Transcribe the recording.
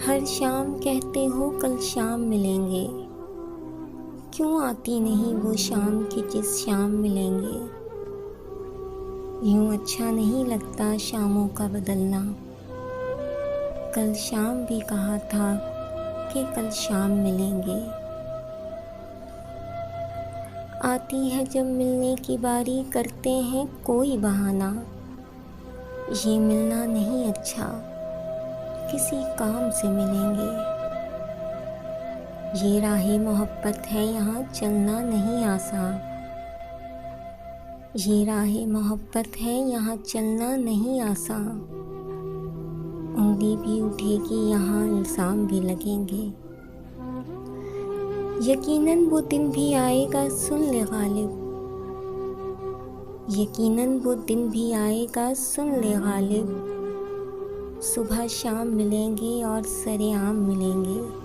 हर शाम कहते हो कल शाम मिलेंगे, क्यों आती नहीं वो शाम कि जिस शाम मिलेंगे। यूं अच्छा नहीं लगता शामों का बदलना, कल शाम भी कहा था कि कल शाम मिलेंगे। आती है जब मिलने की बारी करते हैं कोई बहाना, ये मिलना नहीं अच्छा किसी काम से मिलेंगे। ये राहे मोहब्बत है यहाँ चलना नहीं आसान, ये राहे मोहब्बत है यहाँ चलना नहीं आसान। उंगली भी उठेगी यहाँ इल्ज़ाम भी लगेंगे, यकीनन वो दिन भी आएगा सुन ले गालिब, यकीनन वो दिन भी आएगा सुन ले गालिब। सुबह शाम मिलेंगे और सरेआम मिलेंगे।